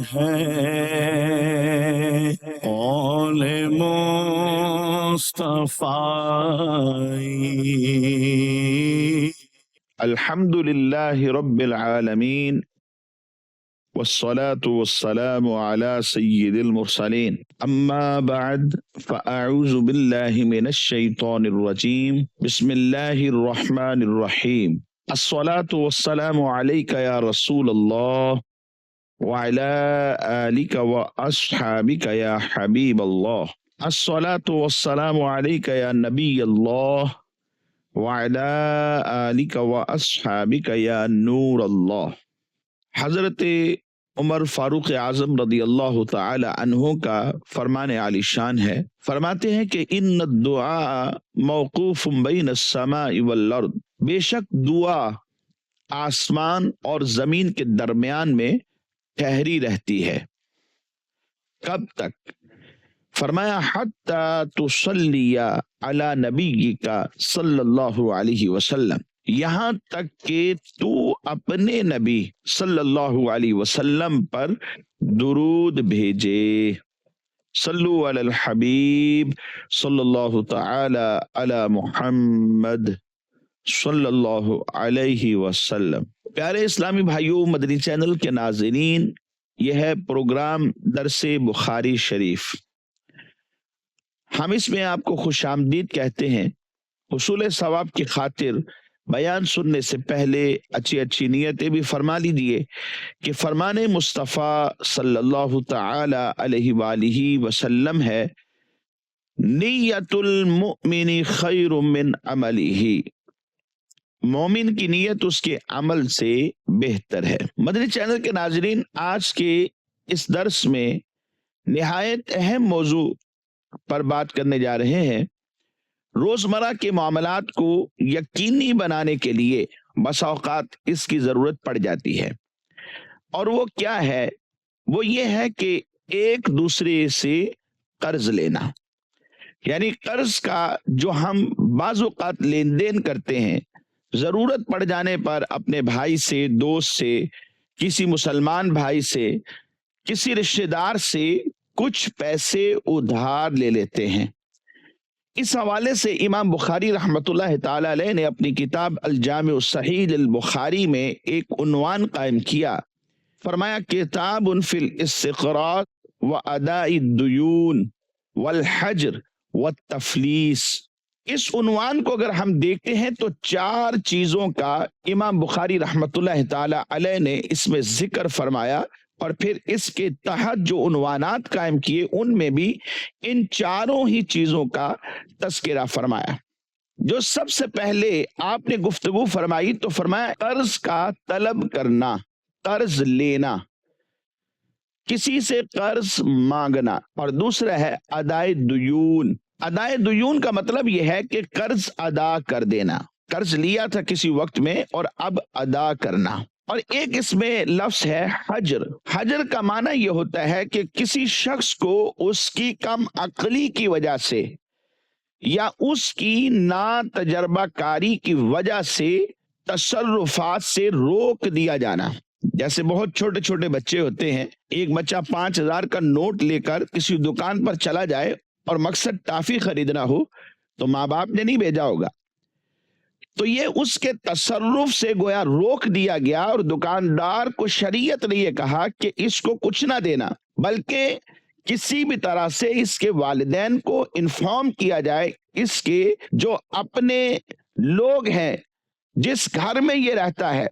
ہے قول مصطفی۔ الحمد للہ رب العالمین والصلاة والسلام على سید المرسلین اما بعد فاعوذ باللہ من الشیطان الرجیم بسم اللہ الرحمن الرحیم الصلاة والسلام علیک یا رسول اللہ وعلى آلك وأصحابك يا حبيب الله الصلاة والسلام عليك يا نبي الله وعلى آلك وأصحابك يا نور الله۔ حضرت عمر فاروق اعظم رضی اللہ تعالی عنہ کا فرمان عالی شان ہے، فرماتے ہیں کہ ان الدعاء موقوف بین السماء والارض، بے شک دعا آسمان اور زمین کے درمیان میں ٹھہری رہتی ہے۔ کب تک؟ فرمایا حتی تصلی علی نبیک صلی اللہ علیہ وسلم، یہاں تک کہ تو اپنے نبی صلی اللہ علیہ وسلم پر درود بھیجے۔ صلو علی الحبیب صلی اللہ تعالی علی محمد صلی اللہ علیہ وسلم۔ پیارے اسلامی بھائیوں، مدنی چینل کے ناظرین، یہ ہے پروگرام درس بخاری شریف۔ ہم اس میں آپ کو خوش آمدید کہتے ہیں۔ حصول ثواب کی خاطر بیان سننے سے پہلے اچھی نیتیں بھی فرما لیجیے کہ فرمان مصطفیٰ صلی اللہ تعالی علیہ وآلہ وسلم ہے، نیت المؤمن خیر من عملہ، مومن کی نیت اس کے عمل سے بہتر ہے۔ مدنی چینل کے ناظرین، آج کے اس درس میں نہایت اہم موضوع پر بات کرنے جا رہے ہیں۔ روزمرہ کے معاملات کو یقینی بنانے کے لیے بسا اوقات اس کی ضرورت پڑ جاتی ہے، اور وہ کیا ہے؟ وہ یہ ہے کہ ایک دوسرے سے قرض لینا، یعنی قرض کا جو ہم بعض اوقات لین دین کرتے ہیں، ضرورت پڑ جانے پر اپنے بھائی سے، دوست سے، کسی مسلمان بھائی سے، کسی رشتہ دار سے کچھ پیسے ادھار لے لیتے ہیں۔ اس حوالے سے امام بخاری رحمۃ اللہ تعالی علیہ نے اپنی کتاب الجامع الصحیح للبخاری میں ایک عنوان قائم کیا، فرمایا کتاب فی الاستقراض واداء الدیون والحجر والتفلیس۔ اس عنوان کو اگر ہم دیکھتے ہیں تو 4 چیزوں کا امام بخاری رحمۃ اللہ تعالی علیہ نے اس میں ذکر فرمایا، اور پھر اس کے تحت جو عنوانات قائم کیے ان میں بھی ان 4 ہی چیزوں کا تذکرہ فرمایا۔ جو سب سے پہلے آپ نے گفتگو فرمائی تو فرمایا قرض کا طلب کرنا، قرض لینا، کسی سے قرض مانگنا، اور دوسرا ہے ادائے دیون۔ ادائے دیون کا مطلب یہ ہے کہ قرض ادا کر دینا، قرض لیا تھا کسی وقت میں اور اب ادا کرنا۔ اور ایک اس میں لفظ ہے حجر۔ حجر کا معنی یہ ہوتا ہے کہ کسی شخص کو اس کی کم عقلی کی وجہ سے یا اس کی نا تجربہ کاری کی وجہ سے تصرفات سے روک دیا جانا۔ جیسے بہت چھوٹے چھوٹے بچے ہوتے ہیں، ایک بچہ 5000 کا نوٹ لے کر کسی دکان پر چلا جائے اور مقصد ٹافی خریدنا ہو تو ماں باپ نے نہیں بھیجا ہوگا، تو یہ اس کے تصرف سے گویا روک دیا گیا، اور دکاندار کو شریعت نے یہ کہا کہ اس کو کچھ نہ دینا، بلکہ کسی بھی طرح سے اس کے والدین کو انفارم کیا جائے، اس کے جو اپنے لوگ ہیں، جس گھر میں یہ رہتا ہے،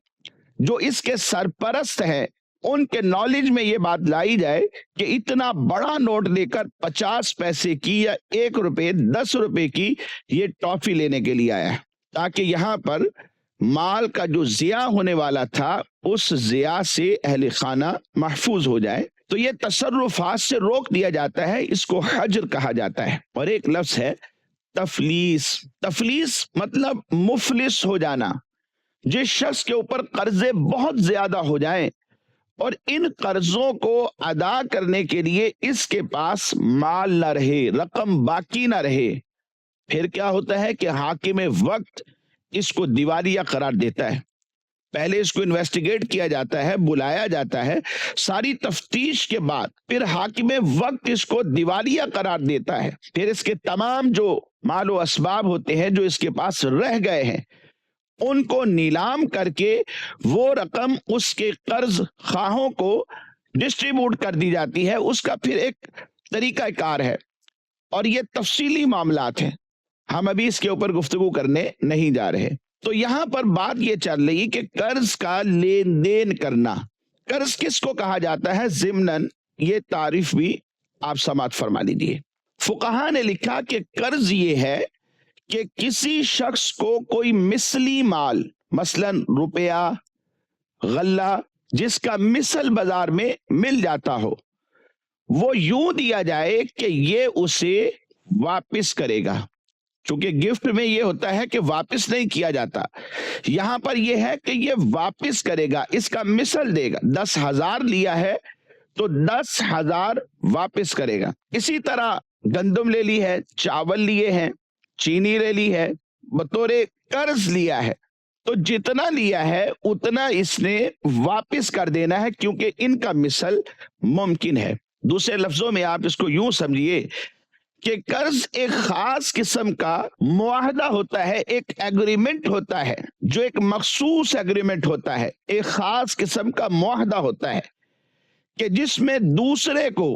جو اس کے سرپرست ہیں، ان کے نالج میں یہ بات لائی جائے کہ اتنا بڑا نوٹ لے کر 50 پیسے کی یا 1 روپے 10 روپے کی یہ ٹافی لینے کے لیے آیا ہے، تاکہ یہاں پر مال کا جو ضیاع ہونے والا تھا اس ضیاع سے اہل خانہ محفوظ ہو جائے۔ تو یہ تصرفات سے روک دیا جاتا ہے، اس کو حجر کہا جاتا ہے۔ اور ایک لفظ ہے تفلیس۔ تفلیس مطلب مفلس ہو جانا، جس شخص کے اوپر قرضے بہت زیادہ ہو جائیں اور ان قرضوں کو ادا کرنے کے لیے اس کے پاس مال نہ رہے، رقم باقی نہ رہے، پھر کیا ہوتا ہے کہ حاکم وقت اس کو دیوالیہ قرار دیتا ہے، پہلے اس کو انویسٹیگیٹ کیا جاتا ہے، بلایا جاتا ہے، ساری تفتیش کے بعد پھر حاکم وقت اس کو دیوالیہ قرار دیتا ہے، پھر اس کے تمام جو مال و اسباب ہوتے ہیں جو اس کے پاس رہ گئے ہیں ان کو نیلام کر کے وہ رقم اس کے قرض خواہوں کو ڈسٹریبیوٹ کر دی جاتی ہے۔ اس کا پھر ایک طریقہ کار ہے اور یہ تفصیلی معاملات ہیں، ہم ابھی اس کے اوپر گفتگو کرنے نہیں جا رہے۔ تو یہاں پر بات یہ چل رہی کہ قرض کا لین دین کرنا، قرض کس کو کہا جاتا ہے، ضمناً یہ تعریف بھی آپ سماعت فرما لیجیے۔ فقہا نے لکھا کہ قرض یہ ہے کہ کسی شخص کو کوئی مثلی مال، مثلا روپیہ، غلہ، جس کا مثل بازار میں مل جاتا ہو، وہ یوں دیا جائے کہ یہ اسے واپس کرے گا۔ چونکہ گفٹ میں یہ ہوتا ہے کہ واپس نہیں کیا جاتا، یہاں پر یہ ہے کہ یہ واپس کرے گا، اس کا مثل دے گا۔ 10,000 لیا ہے تو 10,000 واپس کرے گا۔ اسی طرح گندم لے لی ہے، چاول لیے ہیں، چینی لے لی ہے، بطور قرض لیا ہے، تو جتنا لیا ہے اتنا اس نے واپس کر دینا ہے، کیونکہ ان کا مثل ممکن ہے۔ دوسرے لفظوں میں آپ اس کو یوں سمجھیے کہ قرض ایک خاص قسم کا معاہدہ ہوتا ہے، ایک ایگریمنٹ ہوتا ہے، جو ایک مخصوص ایگریمنٹ ہوتا ہے، ایک خاص قسم کا معاہدہ ہوتا ہے کہ جس میں دوسرے کو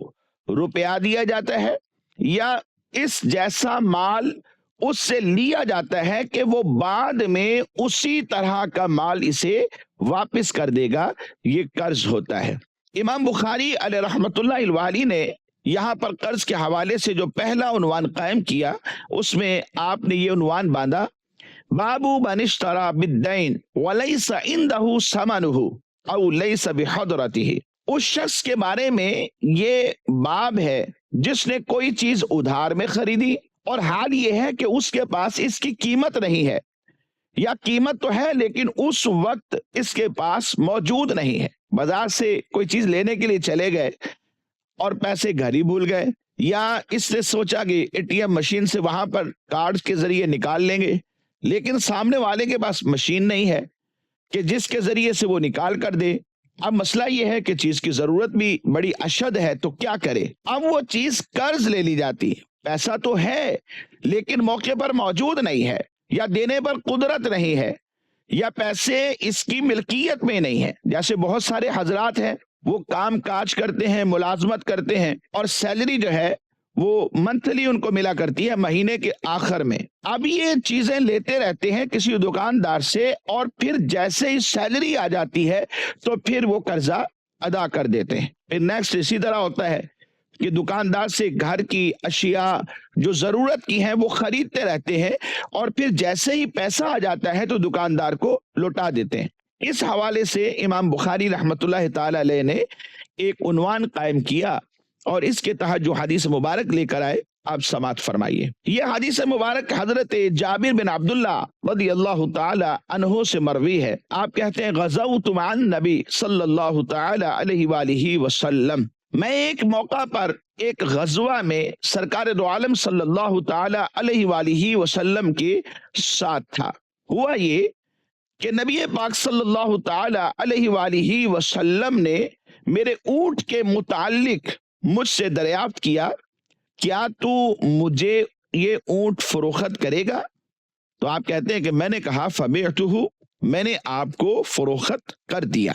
روپیہ دیا جاتا ہے یا اس جیسا مال اس سے لیا جاتا ہے کہ وہ بعد میں اسی طرح کا مال اسے واپس کر دے گا، یہ قرض ہوتا ہے۔ امام بخاری علیہ رحمت اللہ الوالی نے یہاں پر قرض کے حوالے سے جو پہلا عنوان قائم کیا، اس میں آپ نے یہ عنوان باندھا، باب من اشترى بالدین وليس عنده ثمنه او ليس بحضرته۔ اس شخص کے بارے میں یہ باب ہے جس نے کوئی چیز ادھار میں خریدی اور حال یہ ہے کہ اس کے پاس اس کی قیمت نہیں ہے، یا قیمت تو ہے لیکن اس وقت اس کے پاس موجود نہیں ہے۔ بازار سے کوئی چیز لینے کے لیے چلے گئے اور پیسے گھر ہی بھول گئے، یا اس نے سوچا کہ اے ٹی ایم مشین سے وہاں پر کارڈ کے ذریعے نکال لیں گے، لیکن سامنے والے کے پاس مشین نہیں ہے کہ جس کے ذریعے سے وہ نکال کر دے۔ اب مسئلہ یہ ہے کہ چیز کی ضرورت بھی بڑی اشد ہے، تو کیا کرے؟ اب وہ چیز قرض لے لی جاتی ہے، پیسہ تو ہے لیکن موقع پر موجود نہیں ہے، یا دینے پر قدرت نہیں ہے، یا پیسے اس کی ملکیت میں نہیں ہے۔ جیسے بہت سارے حضرات ہیں، وہ کام کاج کرتے ہیں، ملازمت کرتے ہیں، اور سیلری جو ہے وہ منتھلی ان کو ملا کرتی ہے، مہینے کے آخر میں۔ اب یہ چیزیں لیتے رہتے ہیں کسی دکاندار سے، اور پھر جیسے ہی سیلری آ جاتی ہے تو پھر وہ قرضہ ادا کر دیتے ہیں۔ پھر نیکسٹ اسی طرح ہوتا ہے کہ دکاندار سے گھر کی اشیاء جو ضرورت کی ہیں وہ خریدتے رہتے ہیں، اور پھر جیسے ہی پیسہ آ جاتا ہے تو دکاندار کو لوٹا دیتے ہیں۔ اس حوالے سے امام بخاری رحمت اللہ تعالی علیہ نے ایک عنوان قائم کیا، اور اس کے تحت جو حدیث مبارک لے کر آئے آپ سماعت فرمائیے۔ یہ حدیث مبارک حضرت جابر بن عبداللہ رضی اللہ تعالی عنہ سے مروی ہے۔ آپ کہتے ہیں، غزوت مع النبی صلی اللہ تعالی علیہ وآلہ وسلم، میں ایک موقع پر ایک غزوہ میں سرکار دو عالم صلی اللہ تعالی علیہ وآلہ وسلم کے ساتھ تھا۔ ہوا یہ کہ نبی پاک صلی اللہ تعالی علیہ وآلہ وسلم نے میرے اونٹ کے متعلق مجھ سے دریافت کیا، کیا تو مجھے یہ اونٹ فروخت کرے گا؟ تو آپ کہتے ہیں کہ میں نے کہا فبعتہ، میں نے آپ کو فروخت کر دیا۔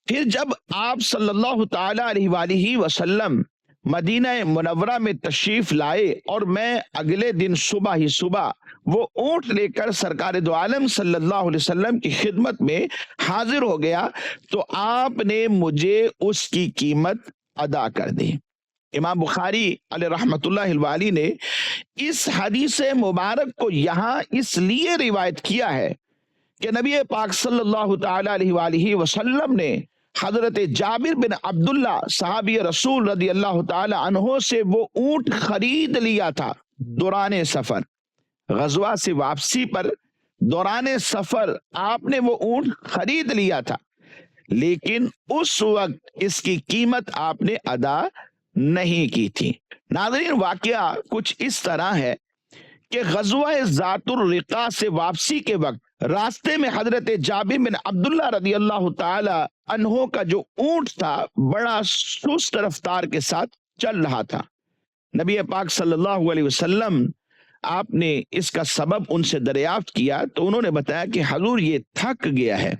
پھر جب آپ صلی اللہ تعالی علیہ وآلہ وسلم مدینہ منورہ میں تشریف لائے اور میں اگلے دن صبح ہی صبح وہ اونٹ لے کر سرکار دو عالم صلی اللہ علیہ وسلم کی خدمت میں حاضر ہو گیا، تو آپ نے مجھے اس کی قیمت ادا کر دی۔ امام بخاری علیہ رحمت اللہ الوالی نے اس حدیث مبارک کو یہاں اس لیے روایت کیا ہے کہ نبی پاک صلی اللہ تعالی علیہ وآلہ وسلم نے حضرت جابر بن عبداللہ صحابی رسول رضی اللہ تعالی عنہ سے وہ اونٹ خرید لیا تھا دوران سفر، غزوہ سے واپسی پر دوران سفر آپ نے وہ اونٹ خرید لیا تھا، لیکن اس وقت اس کی قیمت آپ نے ادا نہیں کی تھی۔ ناظرین، واقعہ کچھ اس طرح ہے کہ غزوہ ذات الرقاع سے واپسی کے وقت راستے میں حضرت جابر بن عبداللہ رضی اللہ تعالی عنہ کا جو اونٹ تھا بڑا سست رفتار کے ساتھ چل رہا تھا۔ نبی پاک صلی اللہ علیہ وسلم آپ نے اس کا سبب ان سے دریافت کیا تو انہوں نے بتایا کہ حضور یہ تھک گیا ہے۔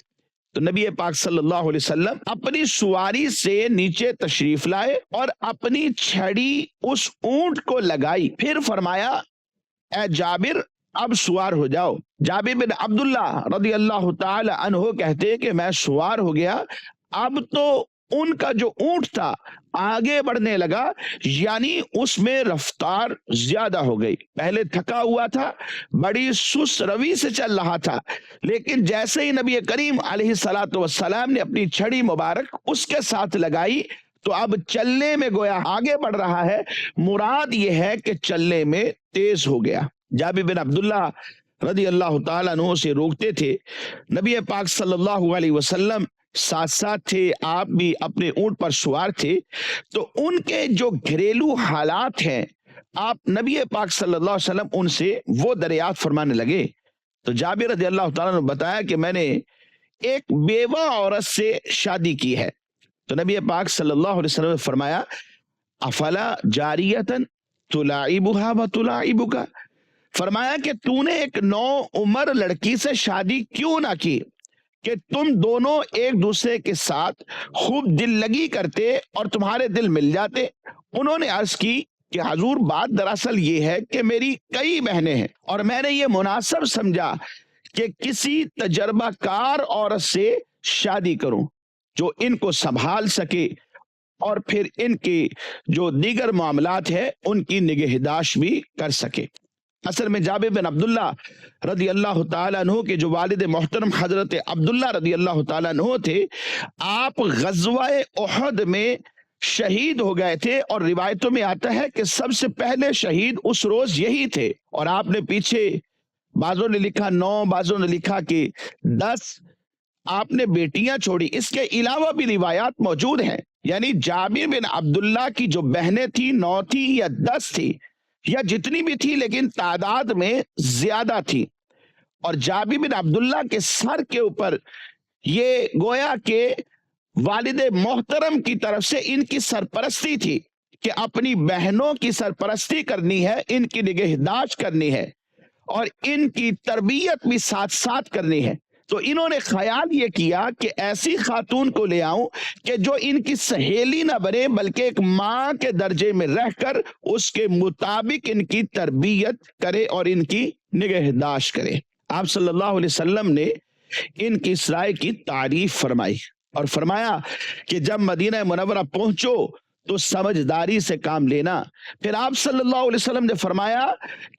تو نبی پاک صلی اللہ علیہ وسلم اپنی سواری سے نیچے تشریف لائے اور اپنی چھڑی اس اونٹ کو لگائی، پھر فرمایا اے جابر اب سوار ہو جاؤ۔ جابر بن عبداللہ رضی اللہ تعالی عنہ کہتے کہ میں سوار ہو گیا، اب تو ان کا جو اونٹ تھا آگے بڑھنے لگا، یعنی اس میں رفتار زیادہ ہو گئی۔ پہلے تھکا ہوا تھا، بڑی سست روی سے چل رہا تھا، لیکن جیسے ہی نبی کریم علیہ الصلوۃ والسلام نے اپنی چھڑی مبارک اس کے ساتھ لگائی تو اب چلنے میں گویا آگے بڑھ رہا ہے، مراد یہ ہے کہ چلنے میں تیز ہو گیا۔ جابر بن عبداللہ رضی اللہ تعالیٰ عنہ سے روکتے تھے، نبی پاک صلی اللہ علیہ وسلم ساتھ ساتھ تھے، آپ بھی اپنے اونٹ پر سوار تھے، تو ان کے جو گھریلو حالات ہیں آپ نبی پاک صلی اللہ علیہ وسلم ان سے وہ دریافت فرمانے لگے۔ تو جابر رضی اللہ تعالیٰ نے بتایا کہ میں نے ایک بیوہ عورت سے شادی کی ہے۔ تو نبی پاک صلی اللہ علیہ وسلم نے فرمایا افلا جاریتن تلاعبها وتلاعبک، فرمایا کہ تو نے ایک نو عمر لڑکی سے شادی کیوں نہ کی کہ تم دونوں ایک دوسرے کے ساتھ خوب دل لگی کرتے اور تمہارے دل مل جاتے۔ انہوں نے عرض کی کہ حضور بات دراصل یہ ہے کہ میری کئی بہنیں ہیں اور میں نے یہ مناسب سمجھا کہ کسی تجربہ کار عورت سے شادی کروں جو ان کو سنبھال سکے اور پھر ان کی جو دیگر معاملات ہے ان کی نگہداشت بھی کر سکے۔ اصل میں جابر بن عبداللہ رضی اللہ تعالیٰ عنہ کے جو والد محترم حضرت عبداللہ رضی اللہ تعالیٰ عنہ تھے، آپ غزوہ احد میں شہید ہو گئے تھے، اور روایتوں میں آتا ہے کہ سب سے پہلے شہید اس روز یہی تھے، اور آپ نے پیچھے بعضوں نے لکھا 9، بعضوں نے لکھا کہ 10 آپ نے بیٹیاں چھوڑی۔ اس کے علاوہ بھی روایات موجود ہیں، یعنی جابر بن عبداللہ کی جو بہنیں تھی 9 تھی یا 10 تھی یا جتنی بھی تھی، لیکن تعداد میں زیادہ تھی، اور جابر بن عبداللہ کے سر کے اوپر یہ گویا کہ والد محترم کی طرف سے ان کی سرپرستی تھی کہ اپنی بہنوں کی سرپرستی کرنی ہے، ان کی نگہداشت کرنی ہے اور ان کی تربیت بھی ساتھ ساتھ کرنی ہے۔ تو انہوں نے خیال یہ کیا کہ ایسی خاتون کو لے آؤں کہ جو ان کی سہیلی نہ بنے بلکہ ایک ماں کے درجے میں رہ کر اس کے مطابق ان کی تربیت کرے اور ان کی نگہداشت کرے۔ آپ صلی اللہ علیہ وسلم نے ان کی اس رائے کی تعریف فرمائی اور فرمایا کہ جب مدینہ منورہ پہنچو تو سمجھداری سے کام لینا۔ پھر آپ صلی اللہ علیہ وسلم نے فرمایا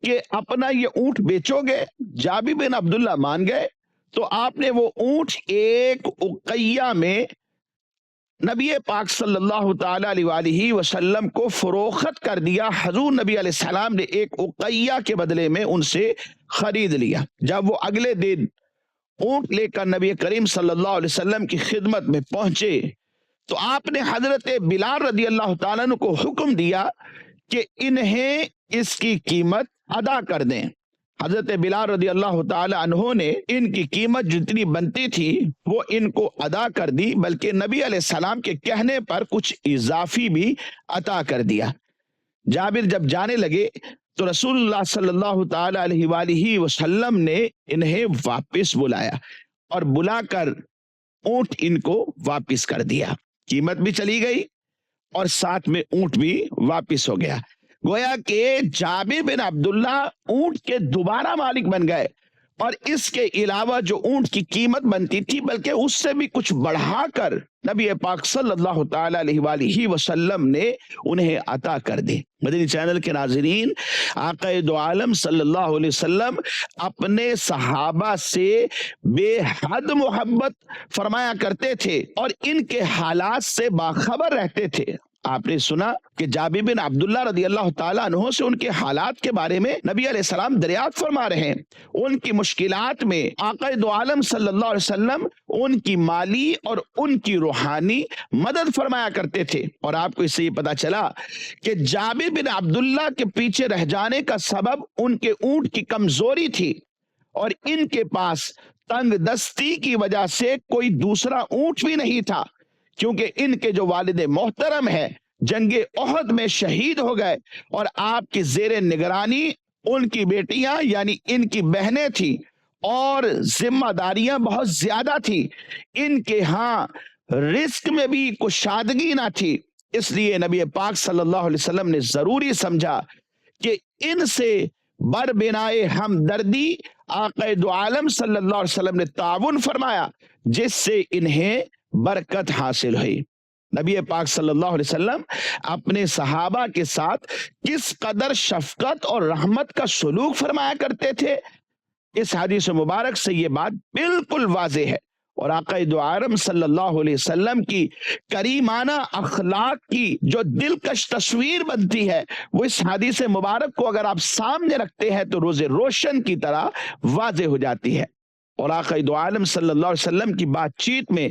کہ اپنا یہ اونٹ بیچو گے؟ جابر بن عبداللہ مان گئے، تو آپ نے وہ اونٹ ایک اقیہ میں نبی پاک صلی اللہ تعالی علیہ وآلہ وسلم کو فروخت کر دیا۔ حضور نبی علیہ السلام نے ایک اقیہ کے بدلے میں ان سے خرید لیا۔ جب وہ اگلے دن اونٹ لے کر نبی کریم صلی اللہ علیہ وسلم کی خدمت میں پہنچے تو آپ نے حضرت بلال رضی اللہ تعالیٰ عنہ کو حکم دیا کہ انہیں اس کی قیمت ادا کر دیں۔ حضرت بلال رضی اللہ تعالی عنہ نے ان کی قیمت جتنی بنتی تھی وہ ان کو ادا کر دی، بلکہ نبی علیہ السلام کے کہنے پر کچھ اضافی بھی عطا کر دیا۔ جابر جب جانے لگے تو رسول اللہ صلی اللہ تعالی علیہ وآلہ وسلم نے انہیں واپس بلایا اور بلا کر اونٹ ان کو واپس کر دیا۔ قیمت بھی چلی گئی اور ساتھ میں اونٹ بھی واپس ہو گیا۔ گویا کہ جابر بن عبداللہ اونٹ کے دوبارہ مالک بن گئے، اور اس کے علاوہ جو اونٹ کی قیمت بنتی تھی بلکہ اس سے بھی کچھ بڑھا کر نبی پاک صلی اللہ تعالی علیہ وآلہ وسلم نے انہیں عطا کر دی۔ مدنی چینل کے ناظرین، آقا دو عالم صلی اللہ علیہ وسلم اپنے صحابہ سے بے حد محبت فرمایا کرتے تھے اور ان کے حالات سے باخبر رہتے تھے۔ آپ نے سنا کہ جابر بن عبداللہ رضی اللہ تعالیٰ عنہ سے ان کے حالات کے بارے میں نبی علیہ السلام دریافت فرما رہے ہیں۔ ان کی مشکلات میں آقا دو عالم صلی اللہ علیہ وسلم ان کی مالی اور ان کی روحانی مدد فرمایا کرتے تھے، اور آپ کو اس سے یہ پتا چلا کہ جابر بن عبداللہ کے پیچھے رہ جانے کا سبب ان کے اونٹ کی کمزوری تھی، اور ان کے پاس تنگ دستی کی وجہ سے کوئی دوسرا اونٹ بھی نہیں تھا، کیونکہ ان کے جو والد محترم ہے جنگ احد میں شہید ہو گئے، اور آپ کی زیر نگرانی ان کی بیٹیاں یعنی ان کی بہنیں تھیں، اور ذمہ داریاں بہت زیادہ تھی، ان کے ہاں رزق میں بھی کشادگی نہ تھی۔ اس لیے نبی پاک صلی اللہ علیہ وسلم نے ضروری سمجھا کہ ان سے بر بنائے ہمدردی آقا دو عالم صلی اللہ علیہ وسلم نے تعاون فرمایا، جس سے انہیں برکت حاصل ہوئی۔ نبی پاک صلی اللہ علیہ وسلم اپنے صحابہ کے ساتھ کس قدر شفقت اور رحمت کا سلوک فرمایا کرتے تھے، اس حدیث مبارک سے یہ بات بالکل واضح ہے۔ اور آقا دو عالم صلی اللہ علیہ وسلم کی کریمانہ اخلاق کی جو دلکش تصویر بنتی ہے، وہ اس حدیث مبارک کو اگر آپ سامنے رکھتے ہیں تو روز روشن کی طرح واضح ہو جاتی ہے۔ اور آقا دو عالم صلی اللہ علیہ وسلم کی بات چیت میں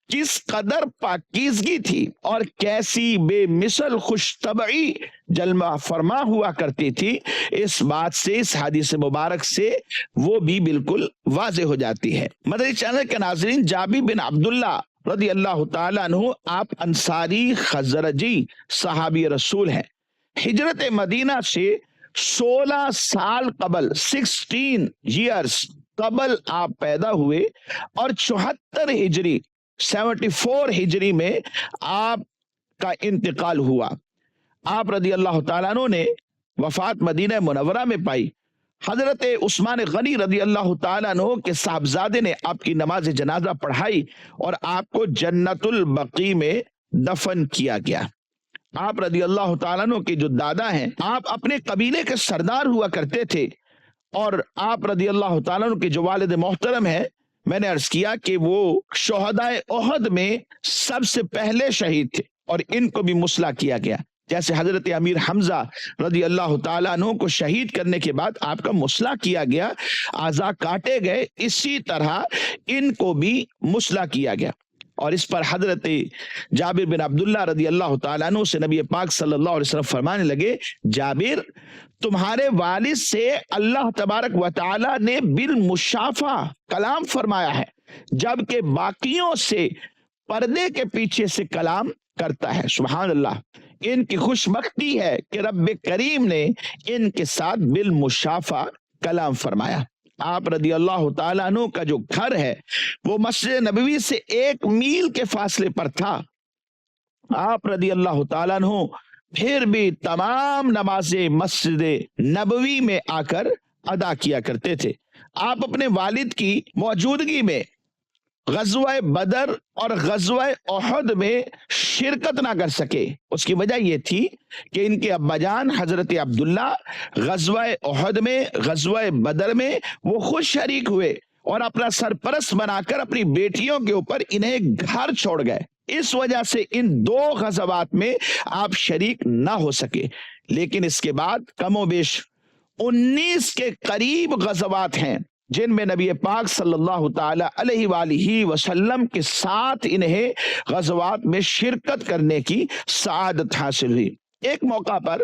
کس قدر پاکیزگی تھی اور کیسی بے مثل خوش طبعی جلوہ فرما ہوا کرتی تھی، اس بات سے، اس حدیث مبارک سے وہ بھی بالکل واضح ہو جاتی ہے۔ مدنی چینل کے ناظرین، جابر بن عبداللہ رضی اللہ تعالیٰ عنہ آپ انصاری خزرجی صحابی رسول ہیں۔ ہجرت مدینہ سے 16 سال قبل 16 ایئرز قبل آپ پیدا ہوئے، اور 74 ہجری 74 ہجری میں آپ کا انتقال ہوا۔ آپ رضی اللہ تعالیٰ عنہ نے وفات مدینہ منورہ میں پائی۔ حضرت عثمان غنی رضی اللہ تعالیٰ عنہ کے صاحبزادے نے آپ کی نماز جنازہ پڑھائی اور آپ کو جنت البقیع میں دفن کیا گیا۔ آپ رضی اللہ تعالیٰ عنہ کے جو دادا ہیں، آپ اپنے قبیلے کے سردار ہوا کرتے تھے، اور آپ رضی اللہ تعالیٰ عنہ کے جو والد محترم ہیں، میں نے عرض کیا کہ وہ شہداء احد میں سب سے پہلے شہید تھے، اور ان کو بھی مسلح کیا گیا۔ جیسے حضرت امیر حمزہ رضی اللہ تعالیٰ عنہ کو شہید کرنے کے بعد آپ کا مسلح کیا گیا، اعضاء کاٹے گئے، اسی طرح ان کو بھی مسلح کیا گیا۔ اور اس پر حضرت جابر بن عبداللہ رضی اللہ تعالیٰ عنہ سے نبی پاک صلی اللہ علیہ وسلم فرمانے لگے، جابر، تمہارے والد سے اللہ تبارک و تعالیٰ نے بالمشافہ کلام فرمایا ہے، جبکہ باقیوں سے پردے کے پیچھے سے کلام کرتا ہے۔ سبحان اللہ، ان کی خوش بختی ہے کہ رب کریم نے ان کے ساتھ بالمشافہ کلام فرمایا۔ آپ رضی اللہ تعالیٰ عنہ کا جو گھر ہے وہ مسجد نبوی سے 1 میل کے فاصلے پر تھا۔ آپ رضی اللہ تعالیٰ عنہ پھر بھی تمام نمازیں مسجد نبوی میں آ کر ادا کیا کرتے تھے۔ آپ اپنے والد کی موجودگی میں غزوہ بدر اور غزوہ احد میں شرکت نہ کر سکے۔ اس کی وجہ یہ تھی کہ ان کے ابا جان حضرت عبداللہ غزوہ احد میں، غزوہ بدر میں وہ خود شریک ہوئے، اور اپنا سرپرست بنا کر اپنی بیٹیوں کے اوپر انہیں گھر چھوڑ گئے۔ اس وجہ سے ان 2 غزوات میں آپ شریک نہ ہو سکے۔ لیکن اس کے بعد کم و بیش 19 کے قریب غزوات ہیں جن میں نبی پاک صلی اللہ تعالی علیہ وآلہ وسلم کے ساتھ انہیں غزوات میں شرکت کرنے کی سعادت حاصل ہوئی۔ ایک موقع پر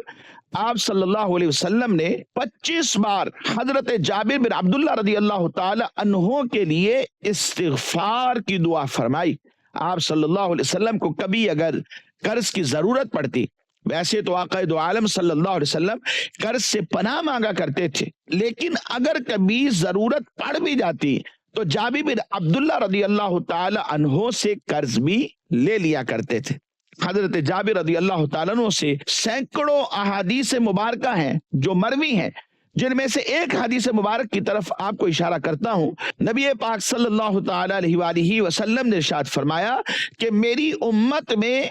آپ صلی اللہ علیہ وسلم نے 25 بار حضرت جابر بن عبداللہ رضی اللہ تعالی عنہ کے لیے استغفار کی دعا فرمائی۔ آپ صلی اللہ علیہ وسلم کو کبھی اگر قرض کی ضرورت پڑتی، ویسے تو آقا دو عالم صلی اللہ علیہ وسلم قرض سے پناہ مانگا کرتے تھے، لیکن اگر کبھی ضرورت پڑ بھی جاتی تو جابر بن عبداللہ رضی اللہ تعالی عنہ سے قرض بھی لے لیا کرتے تھے۔ حضرت جابر رضی اللہ تعالیٰ عنہ سے سینکڑوں احادیث مبارکہ ہیں جو مروی ہیں، جن میں سے ایک حدیث مبارک کی طرف آپ کو اشارہ کرتا ہوں۔ نبی پاک صلی اللہ تعالی علیہ وآلہ وسلم نے ارشاد فرمایا کہ میری امت میں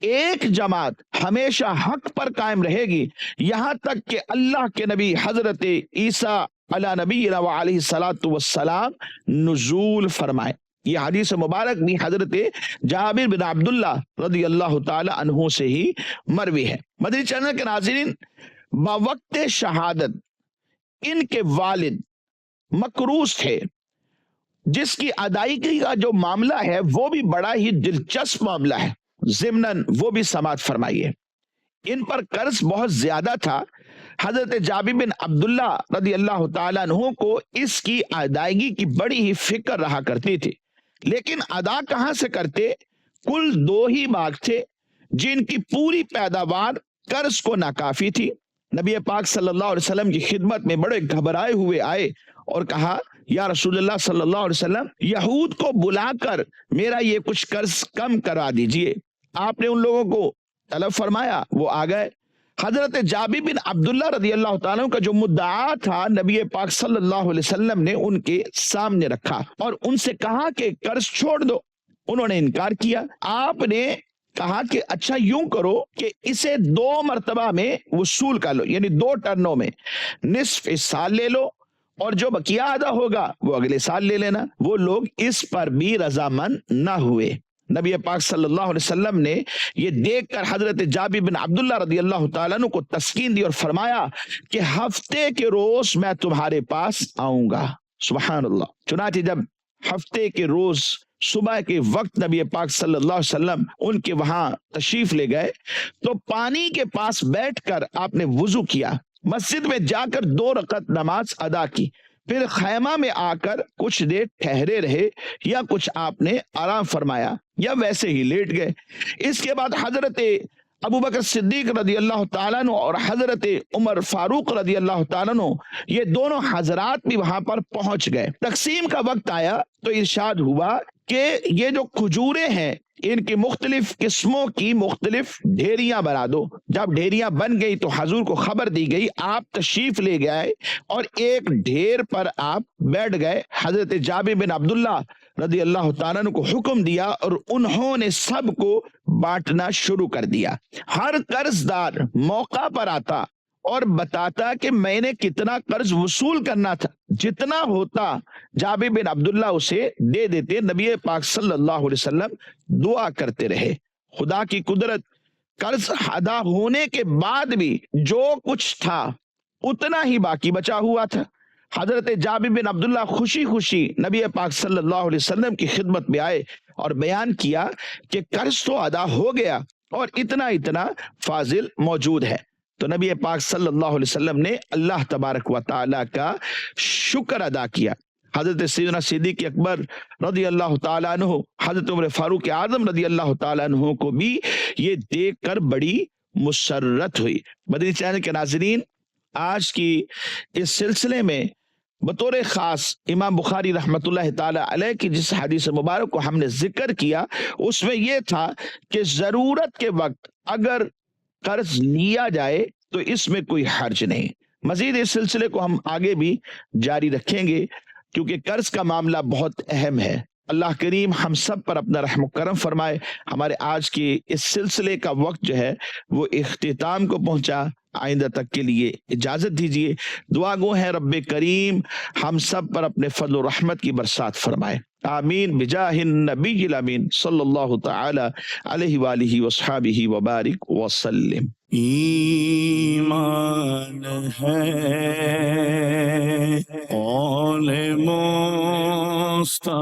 ایک جماعت ہمیشہ حق پر قائم رہے گی، یہاں تک کہ اللہ کے نبی حضرت عیسیٰ علی نبینا وعلیہ الصلاۃ والسلام نزول فرمائے۔ یہ حدیث مبارک بھی حضرت جابر بن عبداللہ رضی اللہ تعالی عنہ سے ہی مروی ہے۔ مدنی چینل کے ناظرین، بوقت شہادت ان کے والد مکروز تھے، جس کی ادائیگی کا جو معاملہ ہے وہ بھی بڑا ہی دلچسپ معاملہ ہے، ضمناً وہ بھی سماعت فرمائیے۔ ان پر قرض بہت زیادہ تھا، حضرت جابر بن عبداللہ رضی اللہ تعالیٰ عنہ کو اس کی ادائیگی کی بڑی ہی فکر رہا کرتی تھی، لیکن ادا کہاں سے کرتے؟ کل 2 ہی باغ تھے جن کی پوری پیداوار قرض کو ناکافی تھی۔ نبی پاک صلی اللہ علیہ وسلم کی خدمت میں بڑے گھبرائے ہوئے آئے اور کہا یا رسول اللہ صلی اللہ علیہ وسلم، یہود کو بلا کر میرا یہ کچھ قرض کم کرا دیجئے۔ آپ نے ان لوگوں کو طلب فرمایا، وہ آ گئے۔ حضرت جابر بن عبداللہ رضی اللہ تعالیٰ کا جو مدعا تھا نبی پاک صلی اللہ علیہ وسلم نے ان کے سامنے رکھا اور ان سے کہا کہ قرض چھوڑ دو۔ انہوں نے انکار کیا۔ آپ نے کہا کہ اچھا یوں کرو کہ اسے 2 مرتبہ میں وصول کر لو، یعنی 2 ٹرنوں میں، نصف اس سال لے لو اور جو بقیہ ادا ہوگا وہ اگلے سال لے لینا۔ وہ لوگ اس پر بھی رضامند نہ ہوئے۔ نبی پاک صلی اللہ علیہ وسلم نے یہ دیکھ کر حضرت جابر بن عبداللہ رضی اللہ تعالیٰ عنہ کو تسکین دی اور فرمایا کہ ہفتے کے روز میں تمہارے پاس آؤں گا۔ سبحان اللہ۔ چنانچہ جب ہفتے کے روز صبح کے وقت نبی پاک صلی اللہ علیہ وسلم ان کے وہاں تشریف لے گئے تو پانی کے پاس بیٹھ کر آپ نے وضو کیا، مسجد میں جا کر 2 رکعت نماز ادا کی، پھر خیمہ میں آ کر کچھ دیر ٹھہرے رہے، یا کچھ آپ نے آرام فرمایا یا ویسے ہی لیٹ گئے۔ اس کے بعد حضرت ابو بکر صدیق رضی اللہ تعالیٰ عنہ اور حضرت عمر فاروق رضی اللہ تعالیٰ عنہ یہ دونوں حضرات بھی وہاں پر پہنچ گئے۔ تقسیم کا وقت آیا تو ارشاد ہوا کہ یہ جو کھجوریں ہیں ان کی مختلف قسموں کی مختلف ڈھیریاں بنا دو۔ جب ڈھیریاں بن گئی تو حضور کو خبر دی گئی، آپ تشریف لے گئے اور ایک ڈھیر پر آپ بیٹھ گئے۔ حضرت جابر بن عبداللہ رضی اللہ تعالیٰ عنہ کو حکم دیا اور انہوں نے سب کو بانٹنا شروع کر دیا۔ ہر قرض دار موقع پر آتا اور بتاتا کہ میں نے کتنا قرض وصول کرنا تھا، جتنا ہوتا جابر بن عبداللہ اسے دے دیتے۔ نبی پاک صلی اللہ علیہ وسلم دعا کرتے رہے۔ خدا کی قدرت، قرض ادا ہونے کے بعد بھی جو کچھ تھا اتنا ہی باقی بچا ہوا تھا۔ حضرت جابر بن عبداللہ خوشی خوشی نبی پاک صلی اللہ علیہ وسلم کی خدمت میں آئے اور بیان کیا کہ قرض تو ادا ہو گیا اور اتنا اتنا فاضل موجود ہے۔ تو نبی پاک صلی اللہ علیہ وسلم نے اللہ تبارک و تعالی کا شکر ادا کیا۔ حضرت سیدنا صدیق اکبر رضی اللہ تعالیٰ عنہ، حضرت عمر فاروق اعظم رضی اللہ تعالیٰ عنہ کو بھی یہ دیکھ کر بڑی مسرت ہوئی۔ مدنی چینل کے ناظرین، آج کی اس سلسلے میں بطور خاص امام بخاری رحمۃ اللہ تعالی علیہ کی جس حدیث مبارک کو ہم نے ذکر کیا اس میں یہ تھا کہ ضرورت کے وقت اگر قرض لیا جائے تو اس میں کوئی حرج نہیں۔ مزید اس سلسلے کو ہم آگے بھی جاری رکھیں گے کیونکہ قرض کا معاملہ بہت اہم ہے۔ اللہ کریم ہم سب پر اپنا رحم و کرم فرمائے۔ ہمارے آج کے اس سلسلے کا وقت جو ہے وہ اختتام کو پہنچا۔ آئندہ تک کے لیے اجازت دیجیے۔ دعا گو ہے رب کریم ہم سب پر اپنے فضل و رحمت کی برسات فرمائے، آمین بجاہ النبی الامین صلی اللہ تعالی علیہ وآلہ وصحابہ وبارک وسلم۔ ایمان ہے قول مصطفی